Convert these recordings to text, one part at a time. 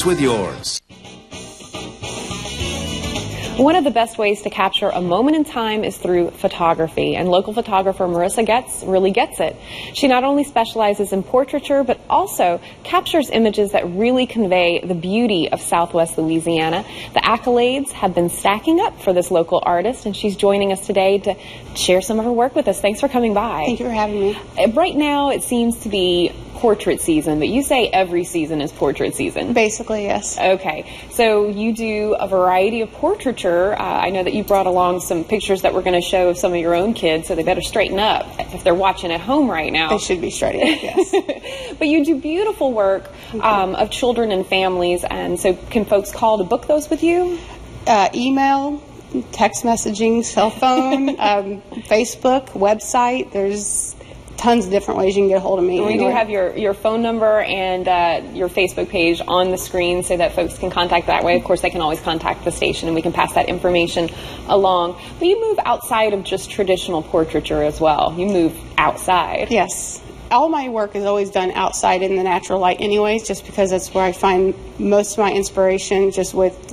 with yours. One of the best ways to capture a moment in time is through photography, and local photographer Marisa Getz really gets it. She not only specializes in portraiture, but also captures images that really convey the beauty of Southwest Louisiana. The accolades have been stacking up for this local artist, and she's joining us today to share some of her work with us. Thanks for coming by. Thank you for having me. Right now, it seems to be portrait season, but you say every season is portrait season. Basically, yes. Okay, so you do a variety of portraiture. I know that you brought along some pictures that we're going to show of some of your own kids, so they better straighten up if they're watching at home right now. They should be straightening up, yes. But you do beautiful work of children and families, and so can folks call to book those with you? Email, text messaging, cell phone, Facebook, website. There's tons of different ways you can get a hold of me. We do have your phone number and your Facebook page on the screen so that folks can contact that way. Of course, they can always contact the station and we can pass that information along. But you move outside of just traditional portraiture as well. You move outside. Yes. All my work is always done outside in the natural light anyways, just because that's where I find most of my inspiration, just with,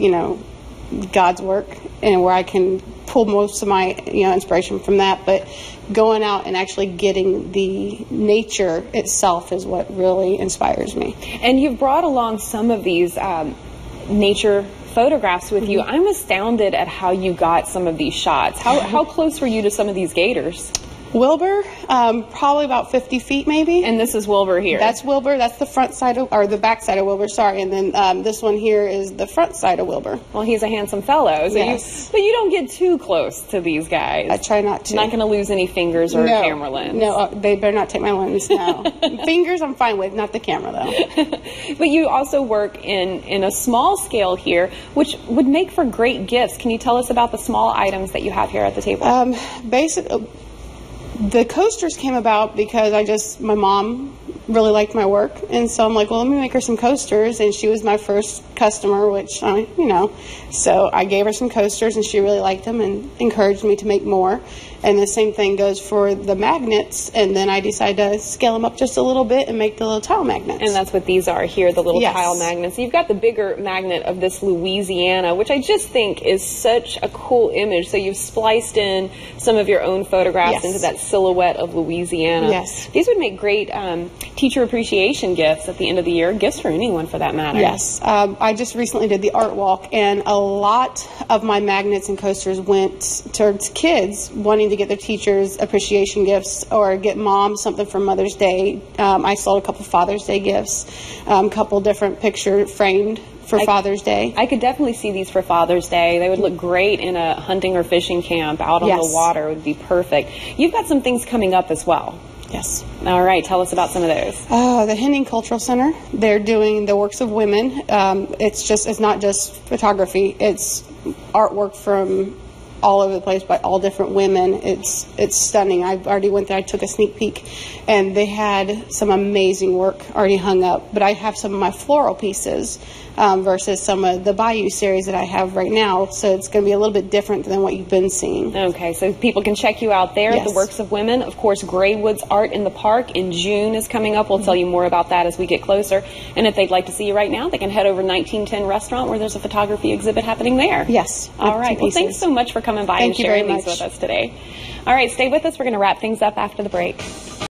God's work, and where I can pull most of my inspiration from that. But going out and actually getting the nature itself is what really inspires me. And you've brought along some of these nature photographs with you. I'm astounded at how you got some of these shots. How close were you to some of these gators? Wilbur, probably about 50 feet maybe. And this is Wilbur here? That's Wilbur. That's the front side or the back side of Wilbur, sorry. And then this one here is the front side of Wilbur. Well, he's a handsome fellow. So yes. But you don't get too close to these guys. I try not to. You're not going to lose any fingers or camera lens. No, they better not take my lens, no. Fingers I'm fine with, not the camera though. But you also work in a small scale here, which would make for great gifts. Can you tell us about the small items that you have here at the table? The coasters came about because my mom really liked my work, and so I'm like, well, let me make her some coasters, and she was my first customer, which, so I gave her some coasters, and she really liked them and encouraged me to make more. And the same thing goes for the magnets, and then I decided to scale them up just a little bit and make the little tile magnets. And that's what these are here, the little yes. tile magnets. You've got the bigger magnet of this Louisiana, which I just think is such a cool image. So you've spliced in some of your own photographs yes. into that silhouette of Louisiana. Yes. These would make great teacher appreciation gifts at the end of the year, gifts for anyone for that matter. Yes. I just recently did the art walk, and a lot of my magnets and coasters went towards kids wanting to get their teachers appreciation gifts or get mom something for Mother's Day. I sold a couple Father's Day gifts, a couple different picture framed for Father's Day. I could definitely see these for Father's Day. They would look great in a hunting or fishing camp out on yes. the water. It would be perfect. You've got some things coming up as well. Yes. All right. Tell us about some of those. The Hending Cultural Center. They're doing the works of women. It's not just photography. It's artwork from all over the place by all different women. It's stunning. I already went there. I took a sneak peek, and they had some amazing work already hung up. But I have some of my floral pieces versus some of the Bayou series that I have right now. So it's going to be a little bit different than what you've been seeing. Okay, so people can check you out there yes. at the Works of Women. Of course, Graywood's Art in the Park in June is coming up. We'll tell you more about that as we get closer. And if they'd like to see you right now, they can head over to 1910 Restaurant where there's a photography exhibit happening there. Yes. All right. Well, thanks so much for coming by and sharing these with us today. All right, stay with us. We're going to wrap things up after the break.